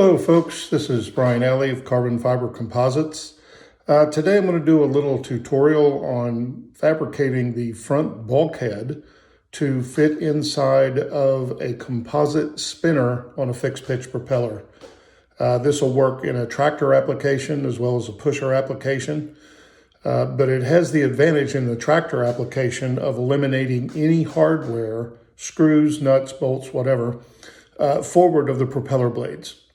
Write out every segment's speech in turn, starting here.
Hello folks, this is Brian Alley of Carbon Fiber Composites. Today I'm going to do a little tutorial on fabricating the front bulkhead to fit inside of a composite spinner on a fixed pitch propeller. This will work in a tractor application as well as a pusher application, but it has the advantage in the tractor application of eliminating any hardware, screws, nuts, bolts, whatever, forward of the propeller blades.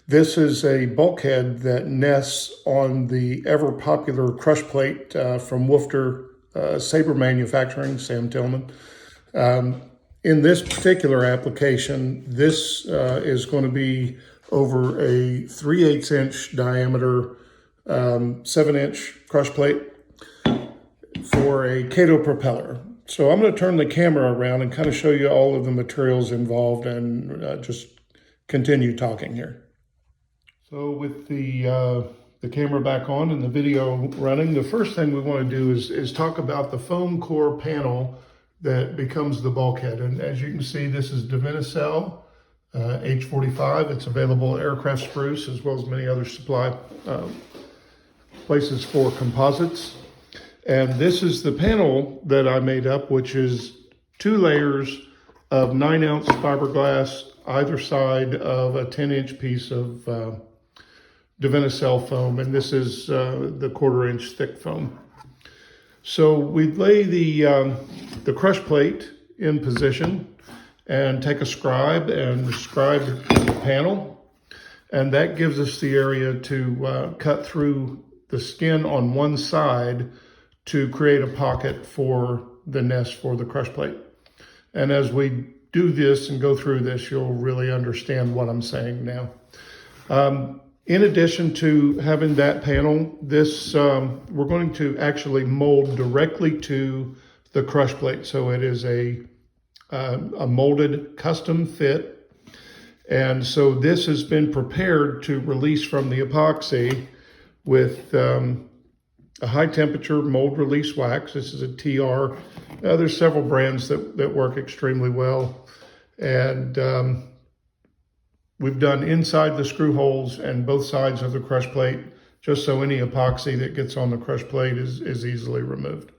This is a bulkhead that nests on the ever-popular crush plate from Woofter Sabre Manufacturing, Sam Tillman. In this particular application, this is going to be over a 3/8 inch diameter, 7-inch crush plate for a Cato propeller. So I'm going to turn the camera around and kind of show you all of the materials involved and just continue talking here. So with the camera back on and the video running, the first thing we want to do is talk about the foam core panel that becomes the bulkhead. And as you can see, this is W10 H45. It's available at Aircraft Spruce as well as many other supply places for composites. And this is the panel that I made up, which is 2 layers of 9-ounce fiberglass either side of a 10-inch piece of W10 foam, and this is the 1/4 inch thick foam. So we lay the crush plate in position and take a scribe and scribe the panel, and that gives us the area to cut through the skin on one side to create a pocket for the nest for the crush plate. And as we do this and go through this, you'll really understand what I'm saying now. In addition to having that panel, this we're going to actually mold directly to the crush plate. So it is a molded custom fit. And so this has been prepared to release from the epoxy with a high temperature mold release wax. This is a TR. There's several brands that work extremely well. And we've done inside the screw holes and both sides of the crush plate, just so any epoxy that gets on the crush plate is easily removed.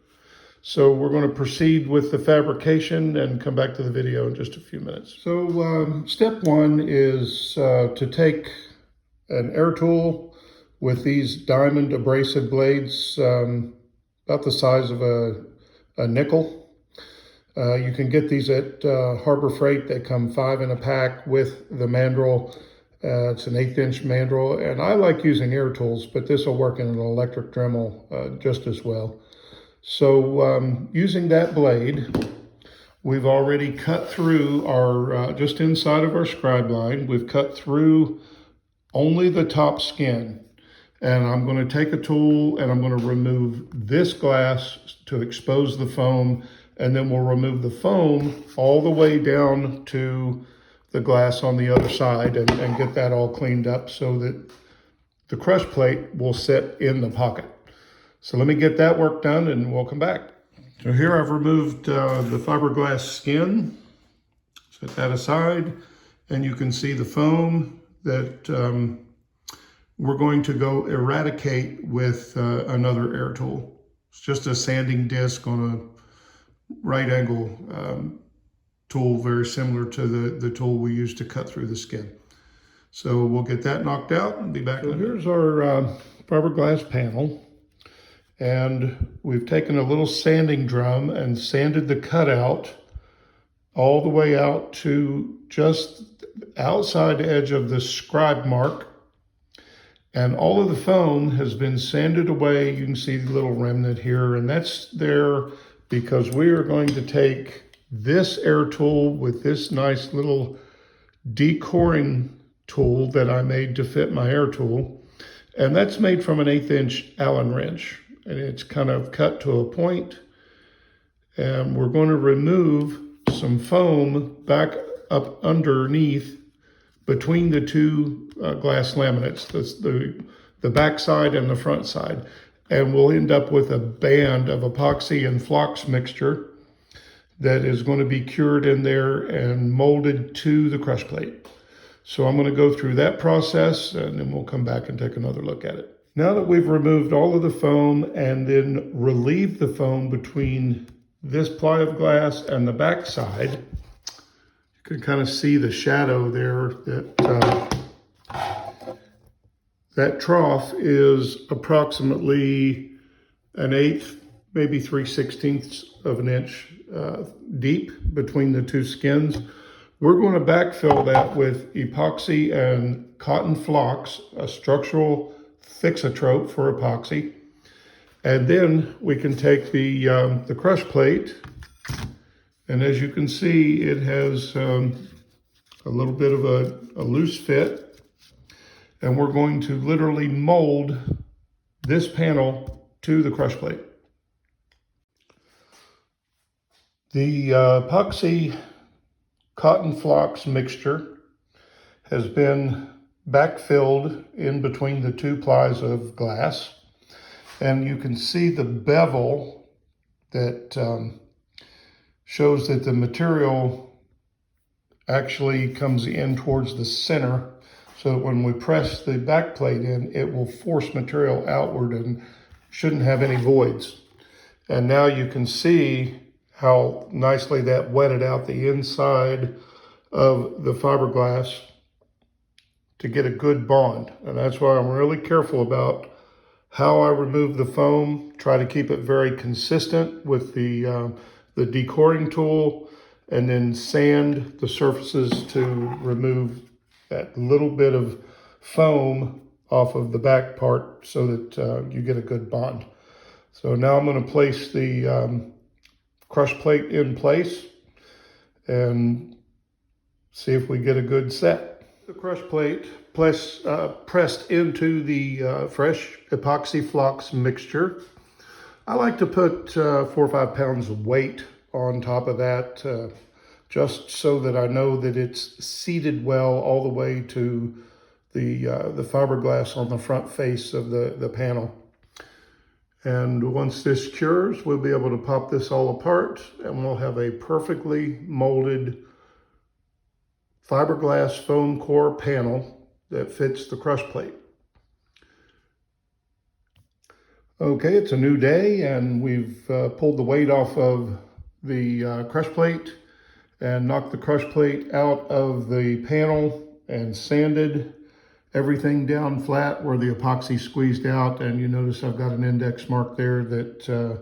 So we're going to proceed with the fabrication and come back to the video in just a few minutes. So step one is to take an air tool with these diamond abrasive blades, about the size of a nickel. You can get these at Harbor Freight. They come 5 in a pack with the mandrel. It's an 1/8 inch mandrel, and I like using air tools, but this will work in an electric Dremel just as well. So using that blade, we've already cut through our, just inside of our scribe line, we've cut through only the top skin. And I'm going to take a tool and I'm going to remove this glass to expose the foam, and then we'll remove the foam all the way down to the glass on the other side and get that all cleaned up so that the crush plate will sit in the pocket. So let me get that work done and we'll come back. So here I've removed the fiberglass skin. Set that aside, and you can see the foam that we're going to go eradicate with another air tool. It's just a sanding disc on a right angle tool, very similar to the tool we use to cut through the skin. So we'll get that knocked out and be back. So here's our fiberglass panel. And we've taken a little sanding drum and sanded the cutout all the way out to just the outside edge of the scribe mark. And all of the foam has been sanded away. You can see the little remnant here, and that's there because we are going to take this air tool with this nice little decoring tool that I made to fit my air tool. And that's made from an 1/8 inch Allen wrench. And it's kind of cut to a point. And we're going to remove some foam back up underneath between the two glass laminates, the back side and the front side. And we'll end up with a band of epoxy and flux mixture that is going to be cured in there and molded to the crush plate. So I'm going to go through that process and then we'll come back and take another look at it. Now that we've removed all of the foam and then relieved the foam between this ply of glass and the back side, you can kind of see the shadow there that trough is approximately 1/8, maybe 3/16 of an inch deep between the two skins. We're going to backfill that with epoxy and cotton flocks, a structural fixatrope for epoxy. And then we can take the crush plate, and as you can see, it has a little bit of a loose fit. And we're going to literally mold this panel to the crush plate. The epoxy cotton flocks mixture has been backfilled in between the two plies of glass. And you can see the bevel that shows that the material actually comes in towards the center, so that when we press the back plate in, it will force material outward and shouldn't have any voids. And now you can see how nicely that wetted out the inside of the fiberglass to get a good bond. And that's why I'm really careful about how I remove the foam. Try to keep it very consistent with the decoring tool, and then sand the surfaces to remove that little bit of foam off of the back part so that you get a good bond. So now I'm going to place the crush plate in place and see if we get a good set. The crush plate pressed into the fresh epoxy flocks mixture. I like to put 4 or 5 pounds of weight on top of that, just so that I know that it's seated well all the way to the fiberglass on the front face of the panel. And once this cures, we'll be able to pop this all apart and we'll have a perfectly molded fiberglass foam core panel that fits the crush plate. Okay, it's a new day and we've pulled the weight off of the crush plate and knocked the crush plate out of the panel and sanded everything down flat where the epoxy squeezed out. And you notice I've got an index mark there that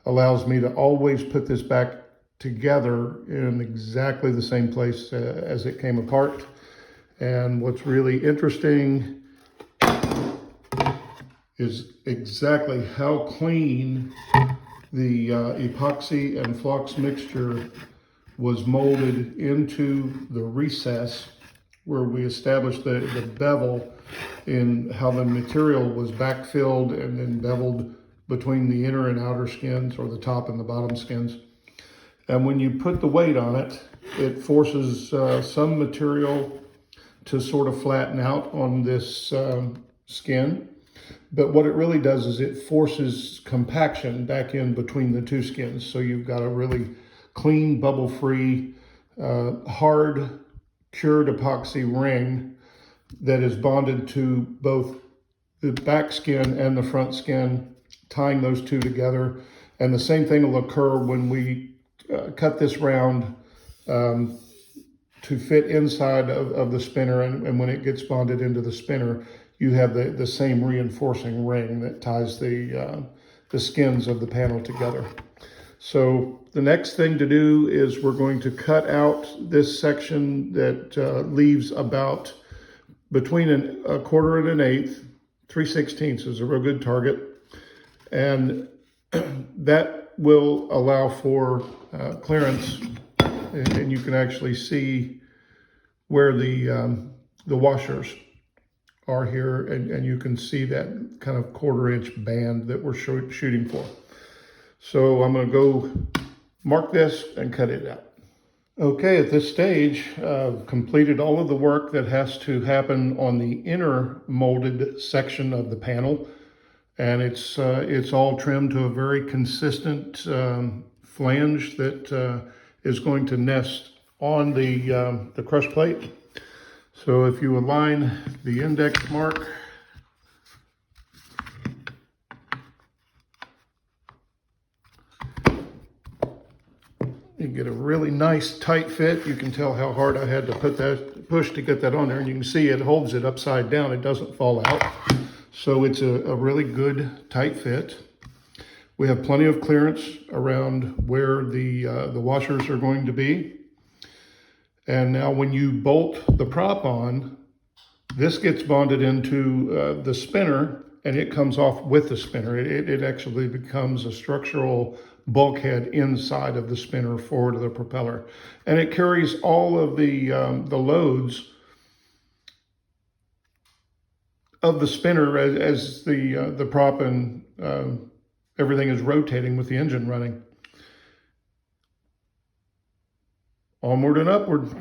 allows me to always put this back together in exactly the same place as it came apart. And what's really interesting is exactly how clean the epoxy and flocks mixture was molded into the recess where we established the bevel in how the material was backfilled and then beveled between the inner and outer skins, or the top and the bottom skins. And when you put the weight on it, it forces some material to sort of flatten out on this skin. But what it really does is it forces compaction back in between the two skins. So you've got a really clean, bubble-free, hard cured epoxy ring that is bonded to both the back skin and the front skin, tying those two together. And the same thing will occur when we cut this round to fit inside of the spinner, and when it gets bonded into the spinner, you have the same reinforcing ring that ties the skins of the panel together. So the next thing to do is we're going to cut out this section that leaves about between a 1/4 and 1/8. 3/16 is a real good target. And that will allow for clearance, and you can actually see where the washers are here, and you can see that kind of 1/4 inch band that we're shooting for. So I'm going to go mark this and cut it out. Okay, at this stage, I've completed all of the work that has to happen on the inner molded section of the panel, and it's all trimmed to a very consistent flange that is going to nest on the crush plate. So if you align the index mark, you get a really nice tight fit. You can tell how hard I had to push to get that on there, and you can see it holds it upside down. It doesn't fall out. So it's a really good tight fit. We have plenty of clearance around where the washers are going to be. And now when you bolt the prop on, this gets bonded into the spinner, and it comes off with the spinner. It actually becomes a structural bulkhead inside of the spinner forward of the propeller. And it carries all of the loads of the spinner as the prop and everything is rotating with the engine running. Onward and upward.